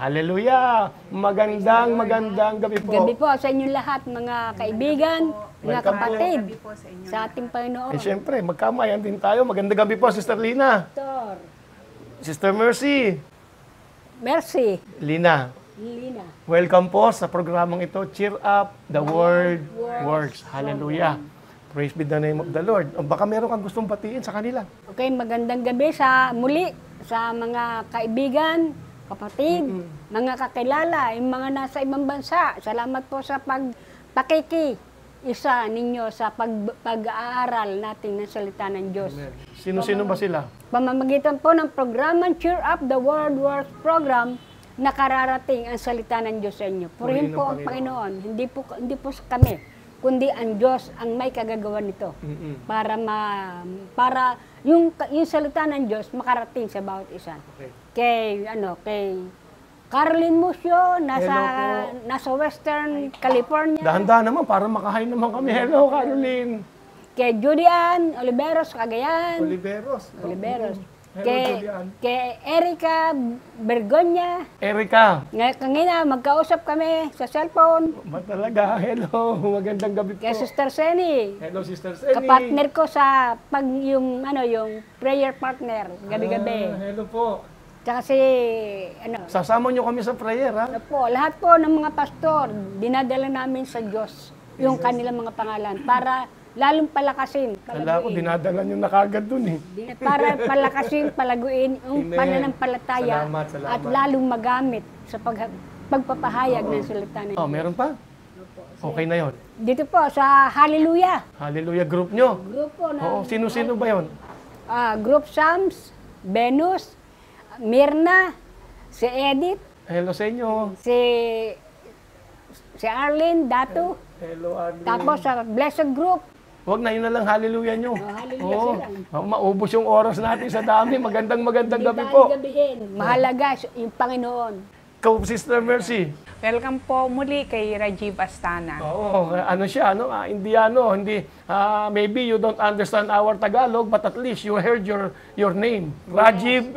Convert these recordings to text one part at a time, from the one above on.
Hallelujah! Magandang gabi po. Gabi po sa inyong lahat, mga kaibigan, mga kapatid, sa ating Panginoon. Siyempre, magkamayan din tayo. Magandang gabi po, Sister Lina. Sister Mercy. Mercy. Lina. Welcome po sa programang ito, Cheer Up, The Word Works. Hallelujah. Praise be the name of the Lord. O baka meron kang gustong batiin sa kanila. Okay, magandang gabi sa muli sa mga kaibigan, kapatid, mga kakilala, yung mga nasa ibang bansa. Salamat po sa pakiki-isa ninyo sa pag-aaral natin ng salita ng Diyos. Sino-sino ba sila? Pamamagitan po ng programang Cheer Up, The Word Works Program, nakararating ang salita ng Diyos sa inyo. Purihin po ang Panginoon. Hindi po kami, kundi ang Diyos ang may kagagawa nito. Para yung salita ng Diyos makarating sa bawat isa. Kay Caroline Musio, nasa Western California. Dahan-dahan naman, para makahain naman kami. Hello, Caroline. Kay Julian Oliveros, Cagayan. Oliveros. Kay Erica Bergonya. Erica. Kanina, magkausap kami sa cellphone. Ba talaga? Hello, magandang gabi po. Kay Sister Seni. Hello, Sister Seni. Kapartner ko sa yung prayer partner, gabi-gabi. Hello po. Tsaka Sasama nyo kami sa prayer, ha? Lahat po ng mga pastor, dinadala namin sa Diyos yung kanilang mga pangalan para lalong palakasin. Kala ko, dinadala nyo na kagad dun, eh. Para palakasin, palaguin yung pananampalataya Salamat. at lalong magamit sa pagpapahayag ng salita ng Diyos. Meron pa? Okay na yon. Dito po sa Hallelujah. Hallelujah group nyo. Grupo na. Sino-sino ba yon? Group Psalms, Venus, Mirna, si Edith, Hello sa inyo. si Arlene, Dato. Hello, Arlene. Tapos sa Blessed Group. Huwag na, yun na lang, hallelujah nyo. Hallelujah sila. Maubos yung oras natin sa dami. Magandang gabi po. Mahalaga yung Panginoon. Ikaw, Sister Mercy. Welcome po muli kay Rajiv Astana. Indiano. Maybe you don't understand our Tagalog, but at least you heard your name. Rajiv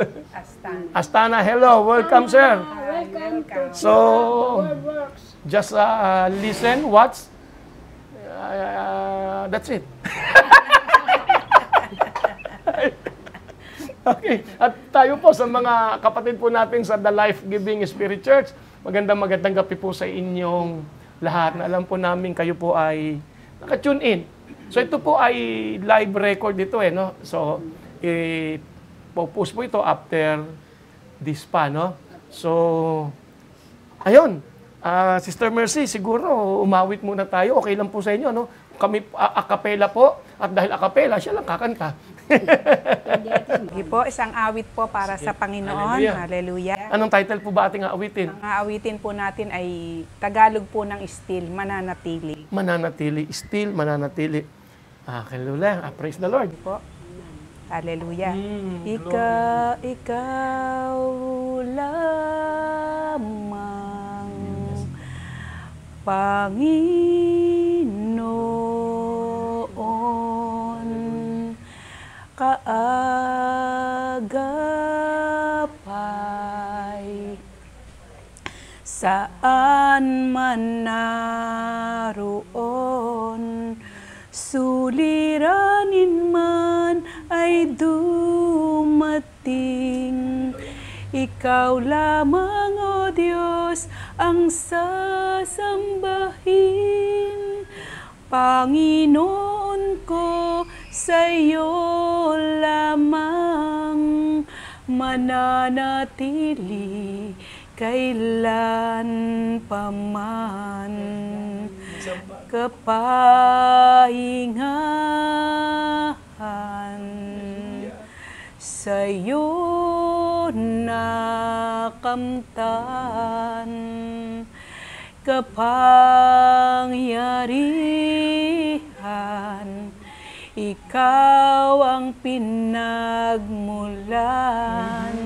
Astana. Hello, welcome, sir. Welcome to So, just listen, watch. That's it. Okay. At tayo po sa mga kapatid po natin sa The Life Giving Spirit Church, magandang gabi po sa inyong lahat. Na alam po namin kayo po ay naka-tune in. So ito po ay live record dito, no? So, po-post po ito after this pa, no? So, ayun. Sister Mercy, siguro umawit muna tayo. Okay lang po sa inyo, no? Kami a-cappella po. At dahil a-cappella, siya lang kakanta. Sige po, isang awit po para sa Panginoon. Hallelujah. Anong title po ba ating awitin? Ang awitin po natin ay Tagalog po ng Still, Mananatili. Mananatili. Still, mananatili. Hallelujah. Praise the Lord. Po. Hallelujah. Ikaw lamang, Panginoon, kaagapay, saan man naroon, suliranin man ay dumating. Ikaw lamang, O Diyos, ang sasambahin. Panginoon ko, sa iyo lamang mananatili kailan paman. Kapahingahan sa iyo nakamtan, kapangyarihan, ikaw ang pinagmulan.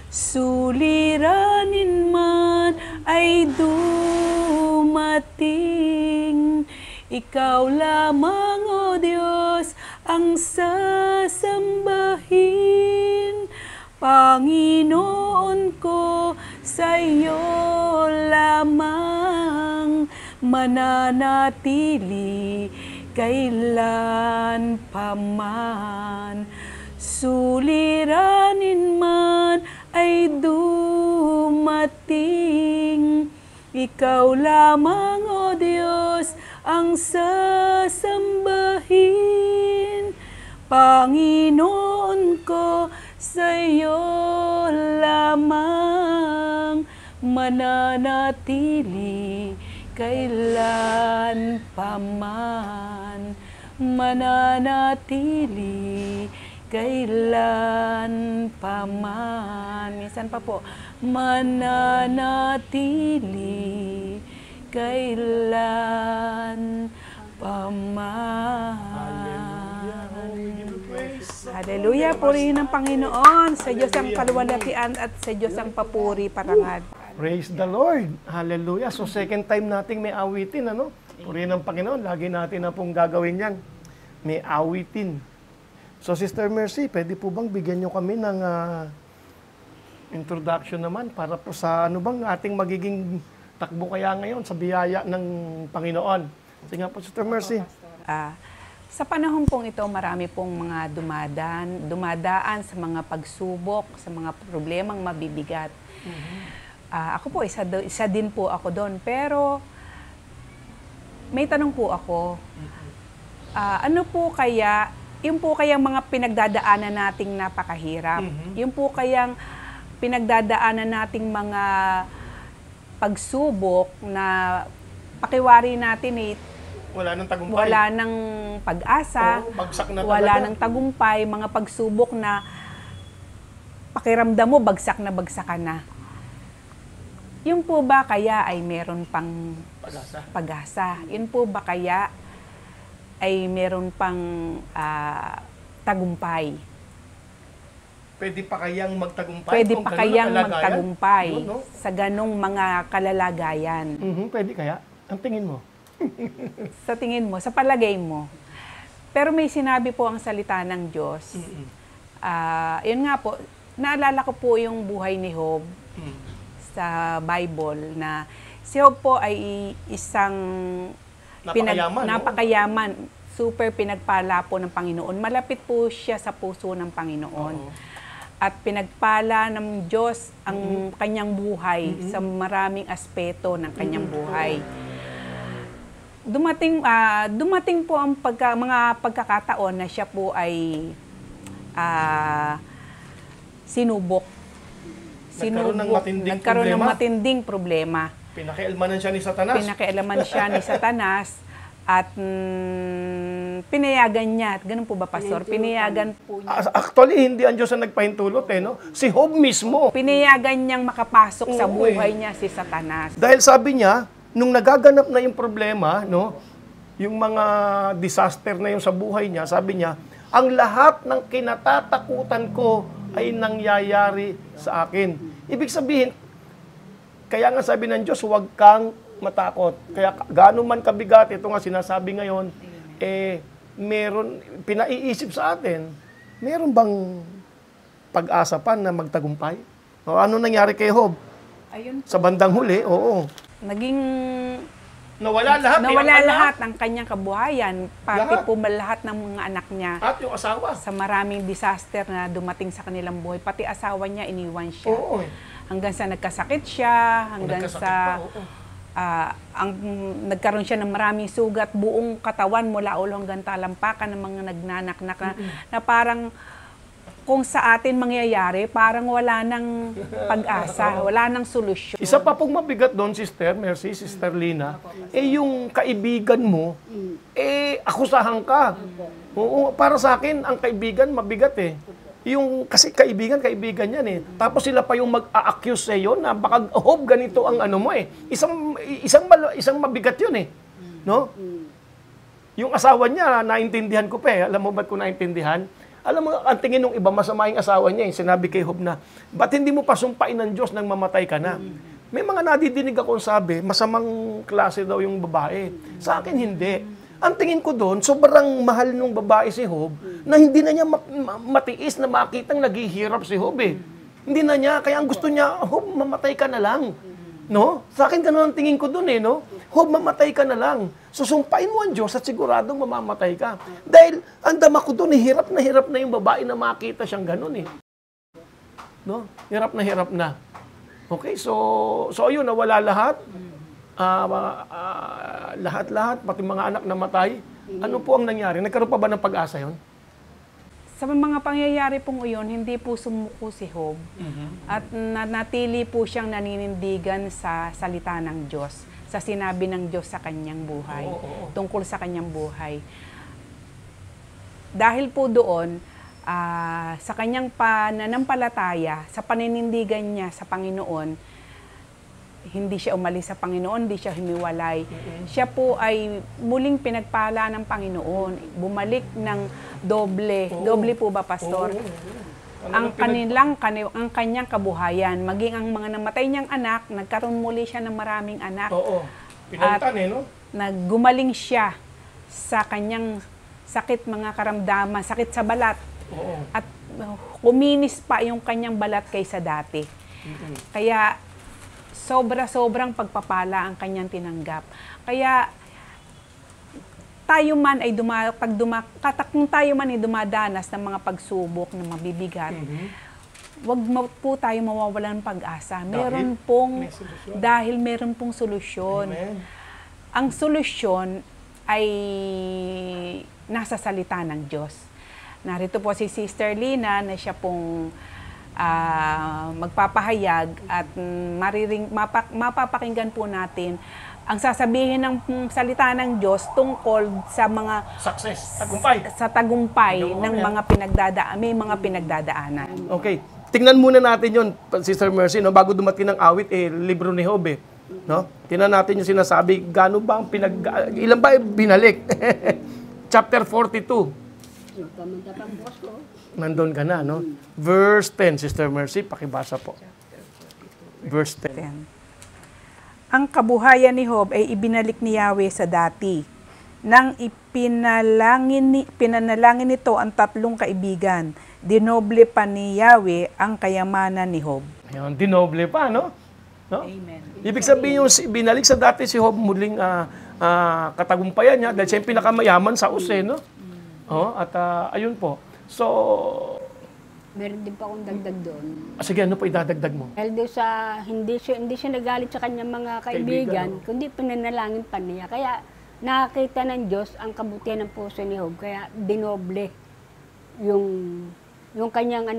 Suliranin man ay dumating, ikaw lamang, O Diyos, ang sasambahin. Panginoon ko, sa'yo lamang mananatili kailan paman. Suliranin man ay dumating, ikaw lamang, O Diyos, ang sasambahin. Panginoon ko, sa'yo lamang mananatili kailan paman. Mananatili kailan paman. Minsan pa po, mananatili kailan paman. Hallelujah, purihin ng Panginoon. Sa Diyos ang kaluwalhatian at sa Diyos ang papuri, parangal. Praise the Lord. Hallelujah. So second time nating may awitin, ano? Purihin ng Panginoon. Lagi natin na pong gagawin yan. May awitin. So Sister Mercy, pwede po bang bigyan nyo kami ng introduction naman para po sa ano bang ating magiging takbo kaya ngayon sa biyaya ng Panginoon. Sige nga po, Sister Mercy. Sa panahon pong ito, marami pong mga dumadaan sa mga pagsubok, sa mga problemang mabibigat. Ako po, isa din po ako doon. Pero may tanong po ako, ano po kaya, yung po kayang mga pinagdadaanan nating napakahirap, yung po kayang pinagdadaanan nating mga pagsubok na pakiwari natin Wala nang tagumpay. wala nang pag-asa, Bagsak na wala talaga. nang tagumpay, mga pagsubok na pakiramdam mo bagsak ka na. Yung po ba kaya ay meron pang pag-asa? Yun po ba kaya ay meron pang tagumpay? Pwede pa kayang magtagumpay? Pwede kung pa ganun kayang ang kalagayan? magtagumpay Yun, no? sa ganong mga kalalagayan? Pwede kaya? Ang tingin mo? Sa tingin mo, sa palagay mo. Pero may sinabi po ang salita ng Diyos. Yun nga po, naalala ko po yung buhay ni Job sa Bible na si Job po ay isang napakayaman, super pinagpala po ng Panginoon. Malapit po siya sa puso ng Panginoon. At pinagpala ng Diyos ang kanyang buhay sa maraming aspeto ng kanyang buhay. Dumating po ang mga pagkakataon na siya po ay sinubok. Nagkaroon ng matinding problema. Pinakialmanan siya ni Satanas. At pinayagan niya. Ganun po ba, Pastor? Pinayagan po niya. Actually, hindi ang Diyos ang nagpahintulot no? Si Job mismo. Pinayagan niyang makapasok sa buhay niya si Satanas. Dahil sabi niya, nung nagaganap na yung problema, no, yung mga disaster na yung sa buhay niya, sabi niya, ang lahat ng kinatatakutan ko ay nangyayari sa akin. Ibig sabihin, kaya nga sabi ng Diyos, huwag kang matakot. Kaya gaano man kabigat, ito nga sinasabi ngayon, meron, pinaiisip sa atin, meron bang pag-asa pa na magtagumpay? O, ano nangyari kay Job? Ayun. Sa bandang huli, oo. Naging Nawala lahat ng kanyang kabuhayan, pati po lahat ng mga anak niya. At yung asawa. Sa maraming disaster na dumating sa kanilang buhay, pati asawa niya iniwan siya. Oo. Hanggang sa nagkasakit siya, hanggang sa nagkaroon siya ng maraming sugat, buong katawan mula ulo hanggang talampakan ng mga nagnanaknak na parang kung sa atin mangyayari, parang wala nang pag-asa, wala nang solusyon. Isa pa pong mabigat doon, Sister Mercy, Sister Lina, yung kaibigan mo, akusahan ka. Oo, para sa akin, ang kaibigan mabigat kasi kaibigan yan Tapos sila pa yung mag-a-accuse sa iyo na baka Job ganito ang ano mo Isang mabigat yun No? Yung asawa niya, naintindihan ko pa Alam mo ba't ko naintindihan? Alam mo, ang tingin ng iba, masama yung asawa niya. Sinabi kay Job na, ba't hindi mo pa sumpain ng Diyos nang mamatay ka na? May mga nadidinig akong sabi, masamang klase daw yung babae. Sa akin, hindi. Ang tingin ko doon, sobrang mahal nung babae si Job na hindi na niya matiis na makitang naghihirap si Job Hindi na niya. Kaya ang gusto niya, Job, mamatay ka na lang. No? Sa akin, ganun ang tingin ko dun eh, no? Job, mamatay ka na lang. Susumpain mo ang Diyos at siguradong mamamatay ka. Dahil, ang dama ko dun, hirap na yung babae na makita siyang ganun eh. No? Hirap na. Okay, so ayun, nawala lahat. Lahat-lahat, pati mga anak namatay. Ano po ang nangyari? Nagkaroon pa ba ng pag-asa yun? Sa mga pangyayari pong iyon, hindi po sumuko si Job. At natili po siyang naninindigan sa salita ng Diyos, sa sinabi ng Diyos sa kanyang buhay, tungkol sa kanyang buhay. Dahil po doon, sa kanyang pananampalataya, sa paninindigan niya sa Panginoon, hindi siya umalis sa Panginoon, hindi siya humiwalay. Siya po ay muling pinagpala ng Panginoon. Bumalik ng doble. Doble po ba, Pastor? Ang kanyang kabuhayan. Maging ang mga namatay niyang anak, nagkaroon muli siya ng maraming anak. Pinalitan no? Naggumaling siya sa kanyang sakit, mga karamdaman, sakit sa balat. At kuminis pa yung kanyang balat kaysa dati. Kaya sobrang pagpapala ang kanyang tinanggap. Kaya tayo man ay kung tayo man ay dumadanas ng mga pagsubok na mabibigat, wag po tayo mawawalan ng pag-asa. Dahil meron pong solusyon. Amen. Ang solusyon ay nasa salita ng Diyos. Narito po si Sister Lina na siya pong magpapahayag at mapapakinggan po natin ang sasabihin ng salita ng Diyos tungkol sa mga success, tagumpay. Sa tagumpay ng mga pinagdadaanan. Okay. Tingnan muna natin yon, Sister Mercy, no? Bago dumating ng awit, libro ni Job, no? Tingnan natin yung sinasabi, gaano ba ang ilan ba binalik? Chapter 42. Nandun ka na, no? Verse 10, Sister Mercy, pakibasa po. Verse 10. Ang kabuhayan ni Job ay ibinalik ni Yahweh sa dati. Nang pinanalangin nito ang tatlong kaibigan, dinoble pa ni Yahweh ang kayamanan ni Job. Ayun, dinoble pa, no? Amen. Ibig sabihin yung binalik sa dati si Job, muling katagumpayan niya dahil siya yung pinakamayaman sa Use, no? At ayun po. So, meron din pa akong dagdag doon. Sige, ano po idadagdag mo? Dahil doon sa, hindi siya nagalit sa kanyang mga kaibigan, kundi pinanalangin pa niya. Kaya nakakita ng Diyos ang kabutihan ng puso ni Job. Kaya dinoble yung kanyang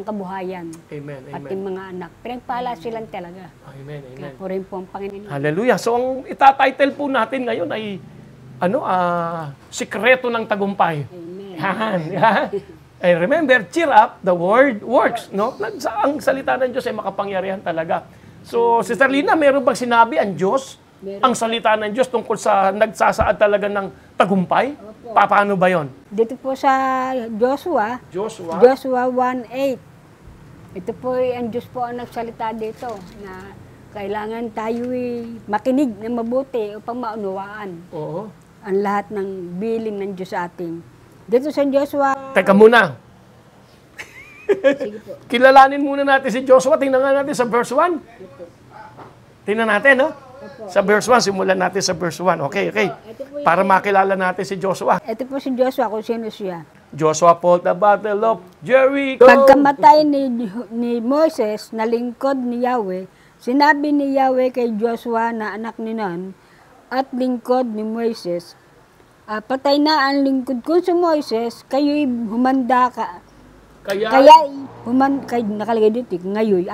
kabuhayan. Amen, amen. At yung mga anak. Pinagpala silang talaga. Amen, amen. Kaya po rin po ang Panginoon. Hallelujah. So, ang itatitle po natin ngayon ay Sikreto ng Tagumpay. Amen. Yan. And remember, cheer up, the word works. No? Ang salita ng Diyos ay makapangyarihan talaga. So, Sister Lina, meron bang sinabi ang Diyos? Meron. Ang salita ng Diyos tungkol sa nagsasaad talaga ng tagumpay? Opo. Paano ba yon? Dito po sa Joshua 1:8. Ito po ang Diyos po ang nagsalita dito na kailangan tayo'y makinig na mabuti upang maunawaan Oo. ang lahat ng bilin ng Diyos sa atin. Dito sa Joshua... Teka muna. Sige po. Kilalanin muna natin si Joshua. Tingnan nga natin sa verse 1. Tingnan natin, no? Sa verse 1. Simulan natin sa verse 1. Okay. Para makilala natin si Joshua. Ito po si Joshua kung sino siya. Joshua fought the battle of Jericho. Pagkamatay ni Moses na lingkod ni Yahweh, sinabi ni Yahweh kay Joshua na anak ni Nun at lingkod ni Moses, patay na ang lingkod ko si Moses, kayo'y humanda ka. Nakalagay dito, ngayoy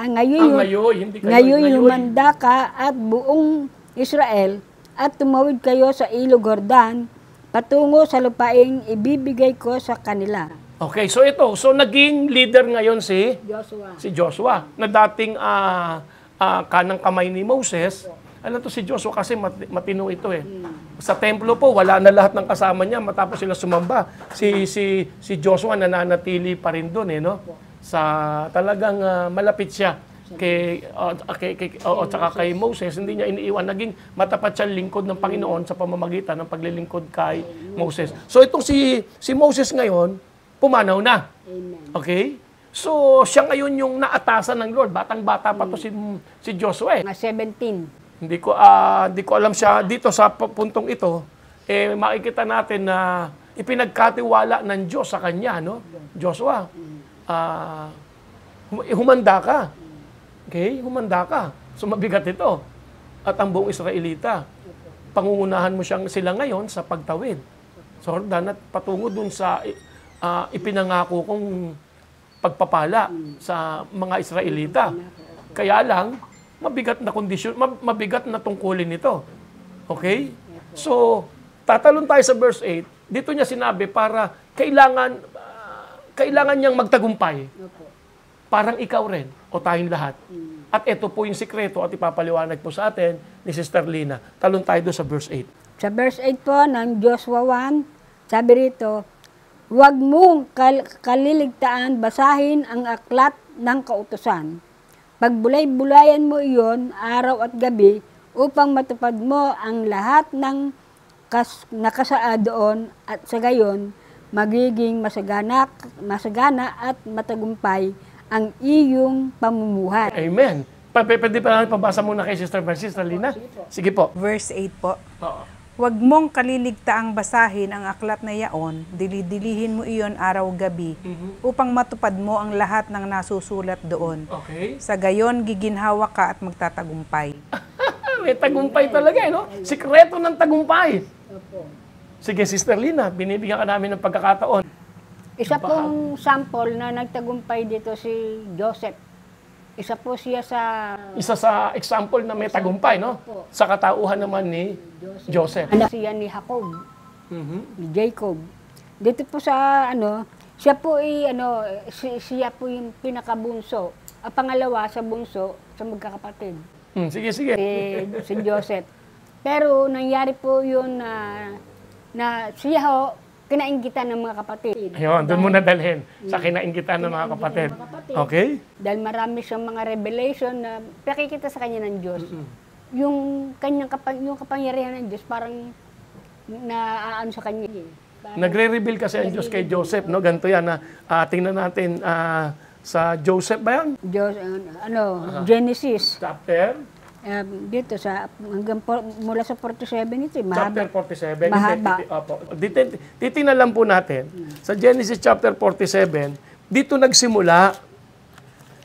humanda ka at buong Israel at tumawid kayo sa ilog Jordan patungo sa lupaing ibibigay ko sa kanila. Okay, so ito. So naging leader ngayon si Joshua na dating kanang kamay ni Moses. Alam to si Joshua kasi matino ito eh. Sa templo po, wala na lahat ng kasama niya matapos sila sumamba. Si Joshua nananatili pa rin doon eh, no? Sa talagang malapit siya kay Moses, hindi niya iniiwan. Naging matapat siya lingkod ng Panginoon sa pamamagitan ng paglilingkod kay Moses. So itong si Moses ngayon, pumanaw na. Amen. Okay? So, siya ngayon yung naatasan ng Lord. Batang-bata pa to si Joshua. Mga 17. Hindi ko alam siya dito sa puntong ito, makikita natin na ipinagkatiwala ng Diyos sa kanya, no? Joshua, humanda ka. Okay? Humanda ka. So, mabigat ito. At ang buong Israelita, pangungunahan mo sila ngayon sa pagtawid. So, at patungo dun sa ipinangako kong pagpapala sa mga Israelita. Kaya lang, mabigat na kondisyon, mabigat na tungkulin nito. Okay? So, tatalon tayo sa verse 8. Dito niya sinabi para kailangan niyang magtagumpay. Parang ikaw rin o tayong lahat. At ito po yung sikreto at ipapaliwanag po sa atin ni Sister Lina. Talon tayo doon sa verse 8. Sa verse 8 po ng Joshua 1, sabi rito, huwag mong kaliligtaan basahin ang aklat ng kautusan. Pagbulay-bulayan mo iyon araw at gabi upang matupad mo ang lahat ng nakasaad doon at sa gayon magiging masagana at matagumpay ang iyong pamumuhay. Amen. Pwede pa namin pabasa muna kay Sister Lina? Sige po. Verse 8 po. Oo. Huwag mong kaliligtaang basahin ang aklat na yaon, dilidilihin mo iyon araw-gabi, upang matupad mo ang lahat ng nasusulat doon. Okay. Sa gayon, giginhawa ka at magtatagumpay. May tagumpay talaga, no? Sikreto ng tagumpay. Sige, Sister Lina, binibigyan ka namin ng pagkakataon. Isa pong sample na nagtagumpay dito si Joseph. Isa po siya sa Isa sa example na may tagumpay, no? Sa katauhan naman ni Joseph. anak siya ni Jacob, Mhm. ni Jacob. Dito po sa siya po siya po yung pinakabunso. Ang pangalawa sa bunso sa magkakapatid. Sige, sige. Si Joseph. Pero nangyari po yun na siya ho, kinainggitan ng mga kapatid. Ayun, doon muna dalhin sa kinainggitan ng mga kapatid. Okay? Dahil marami siyang mga revelation na nakikita sa kanya ng Diyos. Yung kanyang yung kapangyarihan ng Diyos parang naaano sa kanya. Nagre-reveal kasi ang Diyos kay Joseph, no? Ganito yan na tingnan natin sa Joseph ba yan? Genesis. Chapter? Dito sa mula sa 47 ito, Chapter mahaba. 47. Mahaba. Titingnan lang po natin. Sa Genesis chapter 47, dito nagsimula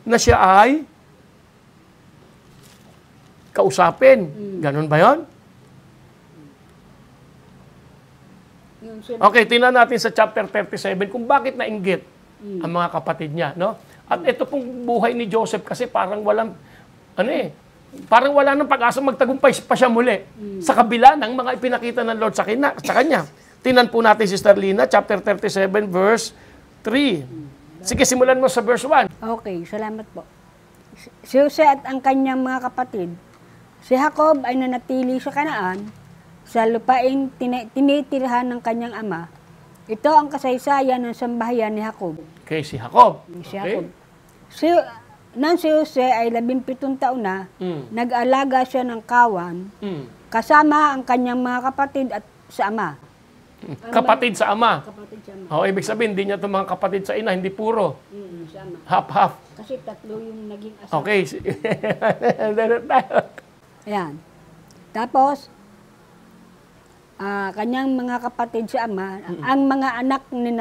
na siya ay kausapin. Ganun ba yun? Okay, tingnan natin sa chapter 37 kung bakit nainggit ang mga kapatid niya, no? At ito pong buhay ni Joseph kasi parang walang parang wala nang pag-asa magtagumpay pa siya muli sa kabila ng mga ipinakita ng Lord sa kanya. Tingnan po natin, Sister Lina, chapter 37, verse 3. Sige, simulan mo sa verse 1. Okay, salamat po. Si Jose at ang kanyang mga kapatid, si Jacob ay nanatili sa Kanaan, sa lupaing tinitirhan ng kanyang ama. Ito ang kasaysayan ng sambahayan ni Jacob. Okay, si Jacob. Si Jacob. Nang si Jose ay 17 taon na, nag-alaga siya ng kawan, kasama ang kanyang mga kapatid at sa ama. Kapatid sa ama. Kapatid sa ama. Ibig sabihin, hindi niya itong mga kapatid sa ina, hindi puro. Sa ama. Half-half. Kasi tatlo yung naging asawa. Okay. Ayan. Tapos, kanyang mga kapatid sa ama, ang mga anak ni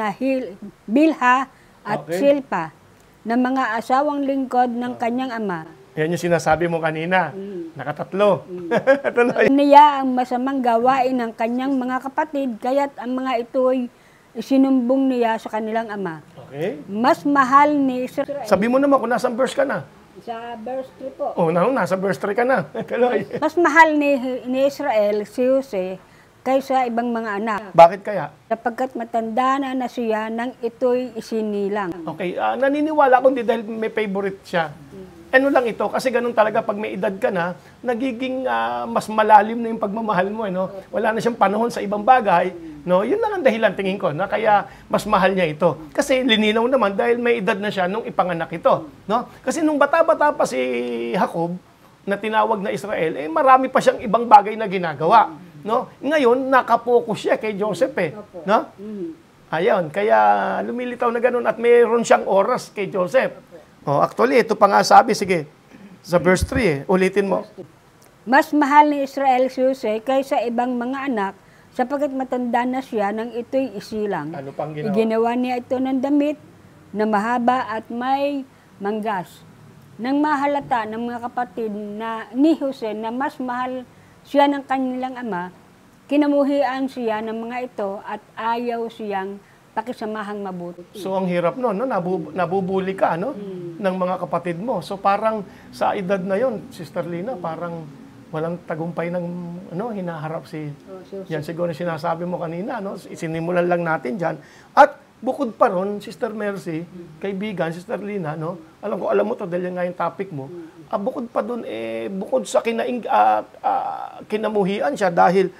Bilha at Silpa, na mga asawang lingkod ng kanyang ama. Yan yung sinasabi mo kanina. Nakatatlo. Niya ang masamang gawain ng kanyang mga kapatid, kaya't ang mga ito'y sinumbong niya sa kanilang ama. Okay. Mas mahal ni Israel. Sabi mo naman kung nasang verse ka na. Sa verse 3 po. Nasa verse 3 ka na. Mas mahal ni Israel si Jose kaysa ibang mga anak. Bakit kaya? Sapagkat matanda na siya nang ito'y isinilang. Okay, naniniwala ko hindi dahil may favorite siya. Ano lang ito, kasi ganun talaga pag may edad ka na, nagiging mas malalim na yung pagmamahal mo. Wala na siyang panahon sa ibang bagay. No? Yun lang ang dahilan, tingin ko, na kaya mas mahal niya ito. Kasi lininaw naman dahil may edad na siya nung ipanganak ito. No? Kasi nung bata-bata pa si Jacob, na tinawag na Israel, marami pa siyang ibang bagay na ginagawa. No? Ngayon, nakapokus siya kay Joseph. No? Ayun, kaya lumilitaw na ganun at mayroon siyang oras kay Joseph. Oh, actually, ito pa nga sabi, sige, sa verse 3 ulitin mo. Mas mahal ni Israel si Jose kaysa ibang mga anak sapagkat matanda na siya nang ito'y isilang. Ano pang ginawa? Ginawa niya ito ng damit na mahaba at may manggas. Nang mahalata ng mga kapatid na ni Jose na mas mahal siya ng kanilang ama, kinamuhian siya ng mga ito at ayaw siyang pakisamahang mabuti. So ang hirap no, nabubuli ka no ng mga kapatid mo. So parang sa edad na yon, Sister Lina, parang walang tagumpay ng hinaharap si yan siguro sinasabi mo kanina no, isinimulan lang natin diyan. At bukod pa ron, Sister Mercy, kaibigan, Sister Lina, no, alam mo to dahil yan nga yung topic mo, bukod pa dun, bukod sa kinamuhian siya dahil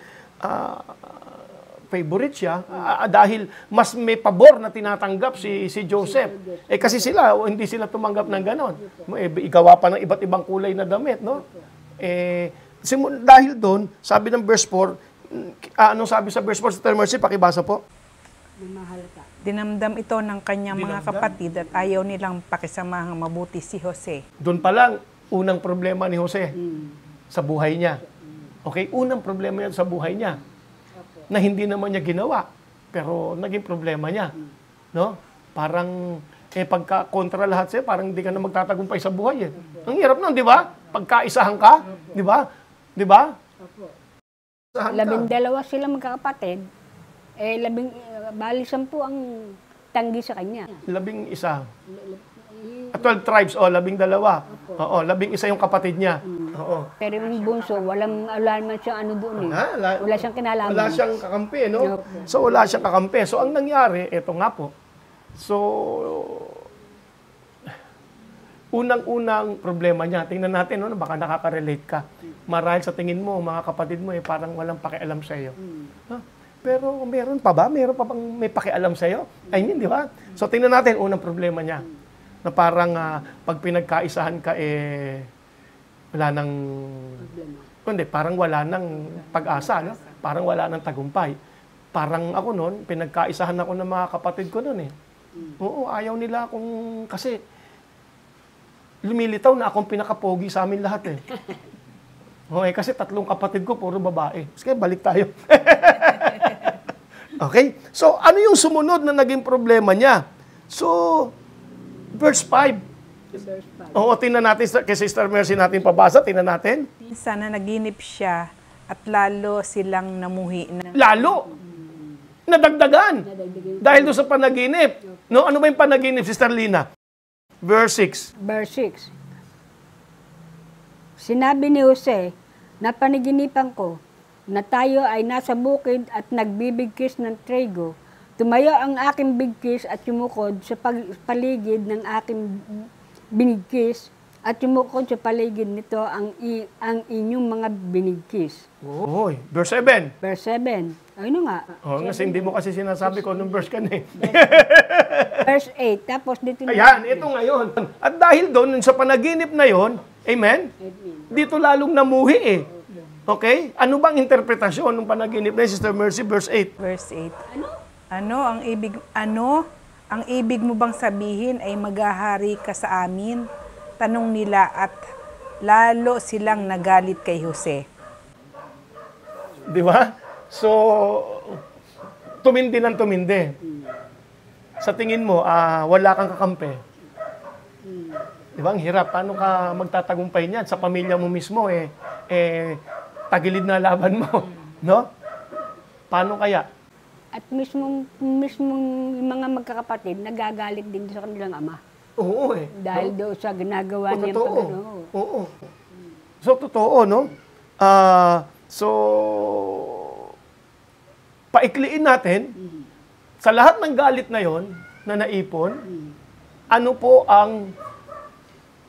favorite siya, dahil mas may pabor na tinatanggap si Joseph. Kasi sila, hindi sila tumanggap ng ganon. Igawa pa ng iba't ibang kulay na damit, no? Dahil doon, sabi ng verse 4, anong sabi sa verse 4, Sister Mercy, pakibasa po. Dinamdam ito ng kanyang mga kapatid at ayaw nilang pakisamahang mabuti si Jose. Doon pa lang, unang problema ni Jose sa buhay niya. Okay, unang problema niya sa buhay niya na hindi naman niya ginawa, pero naging problema niya. No? Parang, pagka kontra lahat siya, parang hindi ka na magtatagumpay sa buhay. Ang hirap nun, di ba? Pagkaisahan ka, di ba? Di ba? 12 sila magkakapatid, bali 10 ang tanggi sa kanya. 11. 12 tribes, 12. Oo, 11 yung kapatid niya. Oo. Pero yung bunso, wala naman siyang doon eh. Wala siyang kinalaman. Wala siyang kakampi, no? So, wala siyang kakampi. So, ang nangyari, eto nga po. So, unang-unang problema niya, tingnan natin, no, baka nakaka-relate ka. Marahil sa tingin mo, mga kapatid mo, parang walang pakialam sa iyo. Pero meron pa ba? Meron pa bang may pakialam sa iyo? I mean, di ba? So, tingnan natin, unang problema niya. Na parang pag pinagkaisahan ka, wala nang, hindi, parang wala nang pag-asa, no? Parang wala nang tagumpay. Parang ako noon, pinagkaisahan ako ng mga kapatid ko noon eh. Oo, ayaw nila akong, kasi lumilitaw na akong pinakapogi sa amin lahat eh. Okay, kasi 3 kapatid ko, puro babae. Sige, balik tayo. Okay? So, ano yung sumunod na naging problema niya? So, verse 5. Oo, tingnan natin, kay Sister Mercy natin pabasa, tingnan natin. Sana naginip siya at lalo silang namuhi na. Lalo! Nadagdagan! Dahil doon sa panaginip. No? Ano ba yung panaginip, Sister Lina? Verse 6. Verse 6. Sinabi ni Jose, napanaginipan ko na tayo ay nasa bukid at nagbibigkis ng trigo. Tumayo ang aking bigkis at yumukod sa paligid ng aking binigkis at yumukod sa paligid nito ang inyong mga binigkis. Oy, verse 7. Verse 7. Ano nga? Kasi hindi mo kasi sinasabi ko anong verse ka na eh. Verse 8. Tapos dito na. Ayan, ito ngayon. At dahil doon, sa panaginip na yon, amen? Dito lalong namuhi eh. Okay? Ano bang interpretasyon ng panaginip na Sister Mercy, verse 8? Verse 8. Ano ang ibig mo bang sabihin ay maghahari ka sa amin? Tanong nila at lalo silang nagalit kay Jose. Di ba? So, tumindi ng tumindi. Sa tingin mo, wala kang kakampi. Di ba? Ang hirap. Paano ka magtatagumpay niyan? Sa pamilya mo mismo, tagilid na laban mo. No? Paano kaya? At mismong mga magkakapatid, nagagalit din sa kanilang ama. Oo eh. Dahil doon sa ginagawa niya. Oo. So, totoo, no? Paikliin natin, sa lahat ng galit na yon na naipon, ano po ang...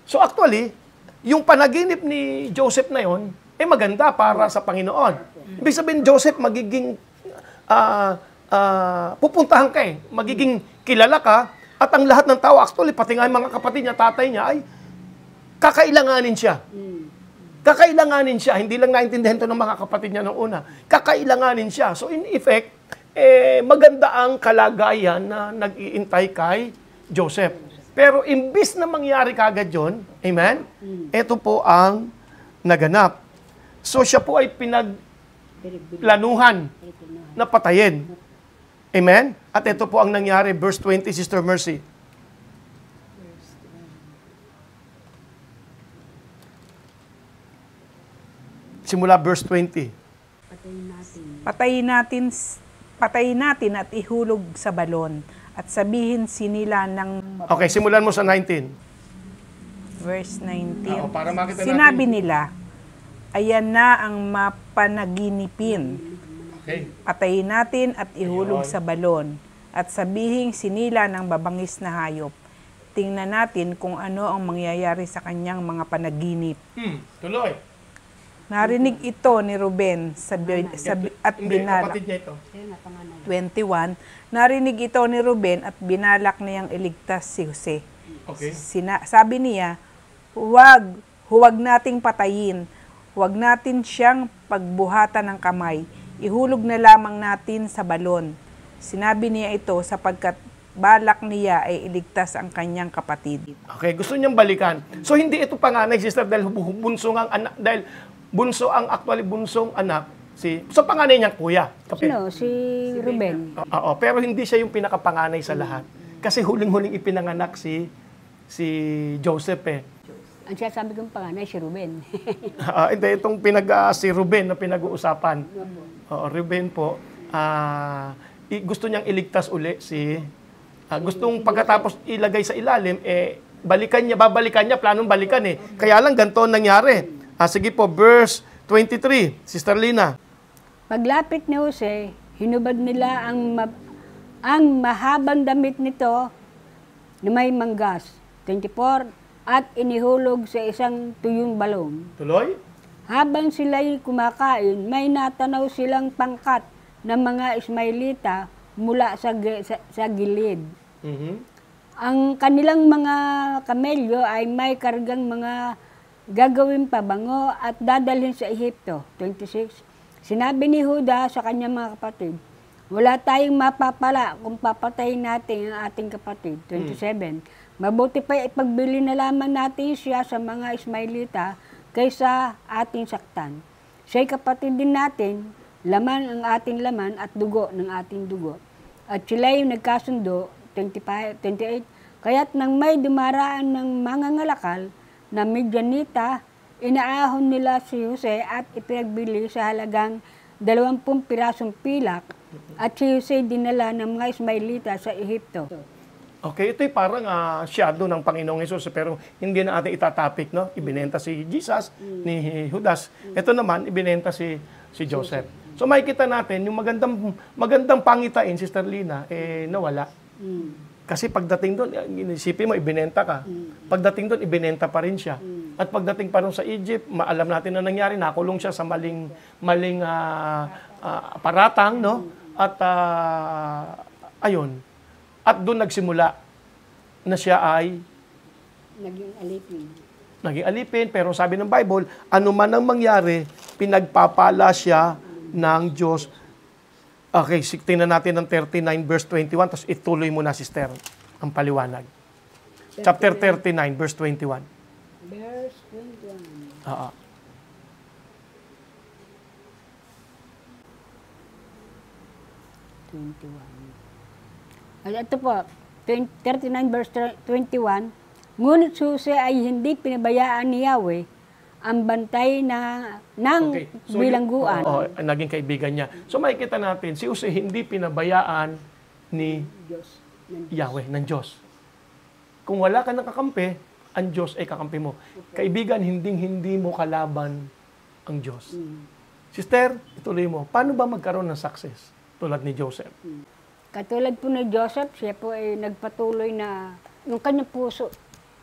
So actually, yung panaginip ni Joseph na yon, maganda para sa Panginoon. Ibig sabihin, Joseph, magiging... pupuntahan ka eh. Magiging kilala ka, at ang lahat ng tao, actually, pati nga yung mga kapatid niya, tatay niya, ay kakailanganin siya. Kakailanganin siya. Hindi lang naintindihan to ng mga kapatid niya noong una. Kakailanganin siya. So in effect, maganda ang kalagayan na nag-iintay kay Joseph. Pero imbis na mangyari kagad yun, amen, ito po ang naganap. So siya po ay pinagplanuhan na patayin. Amen? At ito po ang nangyari, verse 20, Sister Mercy. Simula verse 20. Patayin natin at ihulog sa balon at sabihin sinila ng Okay, simulan mo sa 19. verse 19. Oo, para makita Sinabi natin. nila, ayan na ang mapanaginipin. Okay. Patayin natin at ihulog Ayun. sa balon at sabihin sinila ng babangis na hayop. Tingnan natin kung ano ang mangyayari sa kanyang mga panaginip. Tuloy. Narinig ito ni Ruben at Hindi, binalak. kapatid niya ito. 21, narinig ito ni Ruben at binalak niyang iligtas si Jose. Okay. Sabi niya, huwag nating patayin. Huwag natin siyang pagbuhatan ng kamay. Ihulog na lamang natin sa balon. Sinabi niya ito sapagkat balak niya ay iligtas ang kanyang kapatid. Okay, gusto niyang balikan. So hindi ito panganay, sister, dahil bunso ang anak, dahil bunso ang actually bunsong anak, so panganay niyang kuya. Okay. Sino? Si Ruben. Oo, pero hindi siya yung pinakapanganay sa lahat. Kasi huling-huling ipinanganak si Joseph eh. Ang sinasabi kong panganay, si Ruben. Hindi, itong si Ruben na pinag-uusapan. Oo, Ruben po, gusto niyang iligtas uli gustong pagkatapos ilagay sa ilalim, babalikan niya, planong balikan eh. Kaya lang ganito nangyari. Sige po, verse 23, Sister Lina. Paglapit ni Jose, hinubad nila ang mahabang damit nito na may manggas. 24, at inihulog sa isang tuyong balon. Tuloy? Habang sila'y kumakain, may natanaw silang pangkat ng mga Ismailita mula sa gilid. Ang kanilang mga kamelyo ay may kargang mga gagawin pabango at dadalhin sa Ehipto. 26. Sinabi ni Juda sa kanyang mga kapatid, wala tayong mapapala kung papatayin natin ang ating kapatid. 27. Mabuti pa ipagbili na lamang natin siya sa mga Ismailita kaysa ating saktan. Siya'y kapatid din natin, laman ang ating laman at dugo ng ating dugo. At sila'y nagkasundo, 28, kaya't nang may dumaraan ng mga ngalakal na Midianita, inaahon nila si Jose at ipinagbili sa halagang 20 pirasong pilak at si Jose dinala ng mga Ismailita sa Ehipto. Okay, ito'y parang shadow ng Panginoong Hesus, pero hindi na ating itatapik, no? Ibinenta si Jesus ni Judas. Ito naman, ibinenta si Joseph. So makikita natin, yung magandang pangitain, Sister Lina, nawala. Kasi pagdating doon, inisipin mo, ibinenta ka. Pagdating doon, ibinenta pa rin siya. At pagdating pa rin sa Egypt, alam natin na nangyari, nakulong siya sa maling paratang, no? At ayun. At doon nagsimula na siya ay naging alipin. Pero sabi ng Bible, ano man ang mangyari, pinagpapala siya ng Diyos. Okay, tingnan natin ng 39 verse 21, tapos ituloy mo na, Sister, ang paliwanag. Chapter 39, verse 21. Verse 21. Oo. At ito po, 39 verse 21, ngunit Jose ay hindi pinabayaan ni Yahweh ang bantay ng bilangguan. Naging kaibigan niya. So makikita natin, si Jose hindi pinabayaan ni Yahweh, ng Diyos. Kung wala ka ng kakampi, ang Diyos ay kakampi mo. Kaibigan, hindi mo kalaban ang Diyos. Sister, ituloy mo, paano ba magkaroon ng success tulad ni Joseph? Katulad po ni Joseph, siya po ay nagpatuloy na yung kanyang puso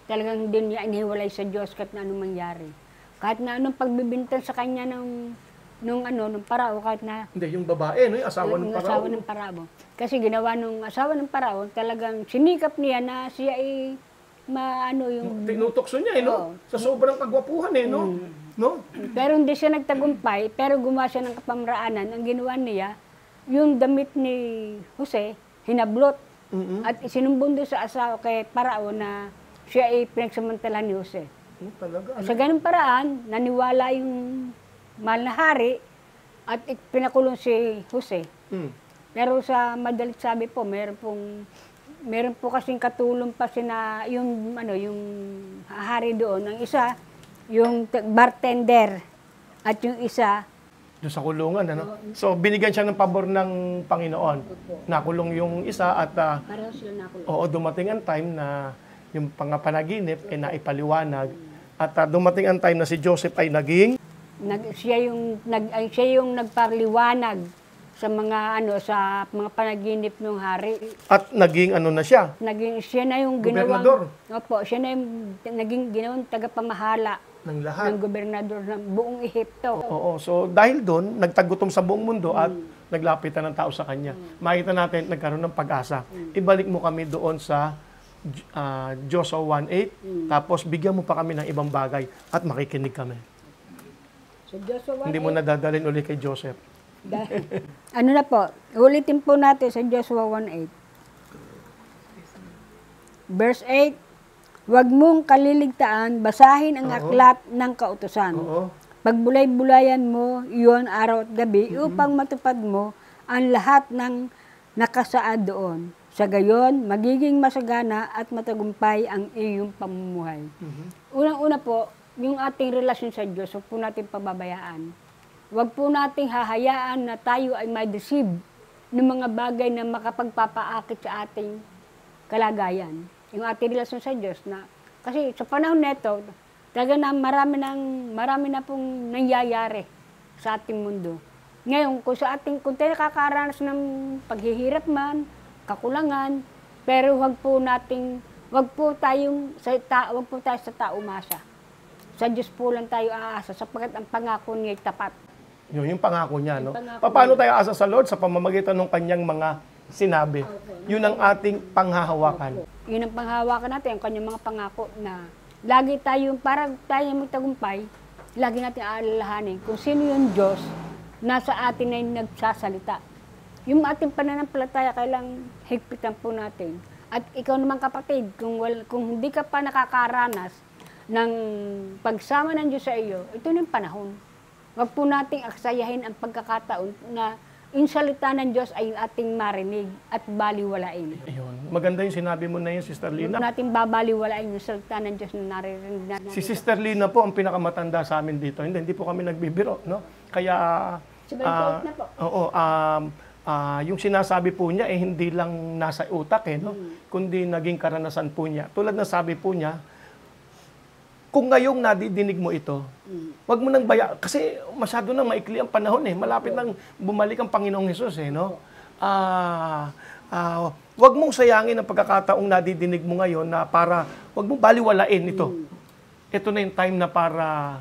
talagang hindi niya inihiwalay sa Diyos kahit na anong mangyari. Kahit na anong pagbibintan sa kanya nung parao, kahit na Hindi, yung babae, no? Yung asawa ng parao. asawa ng parao. Kasi ginawa nung asawa ng parao, talagang sinikap niya na siya ay yung Tinutokso niya, no? Sa sobrang kagwapuhan, no? No? Pero hindi siya nagtagumpay, pero gumawa siya ng kapamraanan. Ang ginawa niya, yung damit ni Jose, hinablot. Mm-mm. At isinumbong doon sa asawa kay Parao na siya ay pinagsamantala ni Jose. Talaga. Sa ganung paraan, naniwala yung mahal na hari at pinakulong si Jose. Mm. Pero sa madalit sabi po, meron po kasing katulong pa sina yung hari doon. Ang isa, yung bartender at yung isa, Doon sa kulungan, ano? So, binigyan siya ng pabor ng Panginoon. Nakulong yung isa at pareho sila nakulong. dumating ang time na yung pangapanaginip ay naipaliwanag. At dumating ang time na si Joseph ay naging Siya yung nagparliwanag sa mga panaginip ng hari. at naging ano na siya. Siya na yung ginawang Gobernador. Opo, siya na yung naging ginawang tagapamahala Ng lahat. ng gobernador ng buong Ehipto. Oo. So, dahil doon, nagtagutom sa buong mundo at naglapitan ng tao sa kanya. Makita natin, nagkaroon ng pag-asa. Ibalik mo kami doon sa Joshua 1:8, tapos bigyan mo pa kami ng ibang bagay at makikinig kami. So, Joshua 1:8. Hindi mo nadadalhin uli kay Joseph. Ano na po, ulitin po natin sa Joshua 1:8. Verse 8, huwag mong kaliligtaan, basahin ang aklat ng kautusan. Oo. Pagbulay-bulayan mo iyon araw at gabi upang matupad mo ang lahat ng nakasaad doon. Sa gayon, magiging masagana at matagumpay ang iyong pamumuhay. Unang-una po, yung ating relasyon sa Diyos, huwag po natin pababayaan. Huwag po nating hahayaan na tayo ay ma-deceive ng mga bagay na makapagpapaakit sa ating kalagayan. Yung ating relasyon sa Diyos na, kasi sa panahon neto, talaga na marami na pong nangyayari sa ating mundo. Ngayon, kung tayo nakakaranas ng paghihirap man, kakulangan, pero wag po tayo sa tao umasa. Sa Diyos po lang tayo aasa sapagkat ang pangako niya ay tapat. Yung pangako niya, no? pangako Paano tayo asa sa Lord? Sa pamamagitan ng kanyang mga sinabi. Yun ang ating panghahawakan. Yun ang panghawakan natin, ang kanyang mga pangako na lagi tayo, para tayo magtagumpay, lagi natin aalalahanin kung sino yung Diyos nasa atin ay nagsasalita. Yung ating pananampalataya, kailang higpitan po natin. At ikaw naman kapatid, kung hindi ka pa nakakaranas ng pagsama ng Diyos sa iyo, ito na yung panahon. Huwag po nating aksayahin ang pagkakataon na yung salita ng Diyos ay ating marinig at baliwalain. Ayun. Maganda yung sinabi mo na yun, Sister Huwag Lina. natin babaliwalain yung salita ng Diyos na naririnig natin. Si Sister Lina po ang pinakamatanda sa amin dito. Hindi po kami nagbibiro, no? Kaya, Sabay na po. oo, yung sinasabi po niya, hindi lang nasa utak, no? Kundi naging karanasan po niya. Tulad na sabi po niya, kung ngayong nadidinig mo ito, wag mo nang kasi masyado nang maikli ang panahon Malapit nang bumalik ang Panginoong Hesus no? Wag mong sayangin ang pagkakataong nadidinig mo ngayon na wag mong baliwalain ito. Ito na yung time na para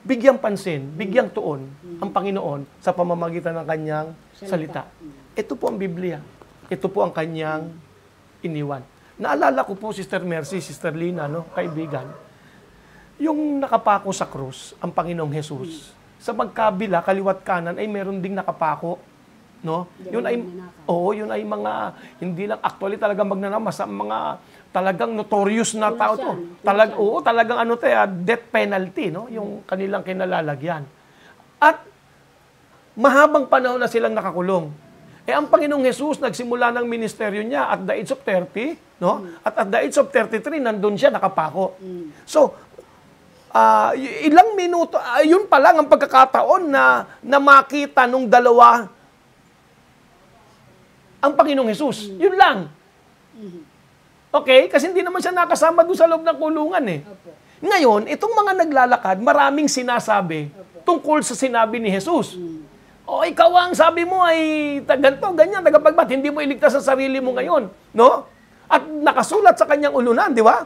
bigyang pansin, bigyang tuon ang Panginoon sa pamamagitan ng kanyang salita. Ito po ang Biblia. Ito po ang kanyang iniwan. Naalala ko po, Sister Mercy, Sister Lina, no, kaibigan, yung nakapako sa krus, ang Panginoong Hesus, sa magkabila, kaliwat kanan, ay meron ding nakapako. No? Yun ay mga, hindi lang actually talagang magnanamas, mga talagang notorious na tao to. Talagang death penalty, no? Yung kanilang kinalalagyan. At mahabang panahon na silang nakakulong. Ang Panginoong Hesus nagsimula ng ministeryo niya at the age of 30, no? At the age of 33 nandun siya nakapako. So, ilang minuto, yun pa lang ang pagkakataon na makita nung dalawa ang Panginoong Hesus. Yun lang. Okay? Kasi hindi naman siya nakasama doon sa loob ng kulungan Ngayon, itong mga naglalakad, maraming sinasabi tungkol sa sinabi ni Hesus. O ikaw ang sabi mo ay ganito, ganyan, tagapagbat, hindi mo iligtas sa sarili mo ngayon. No? At nakasulat sa kanyang ulunan, di ba?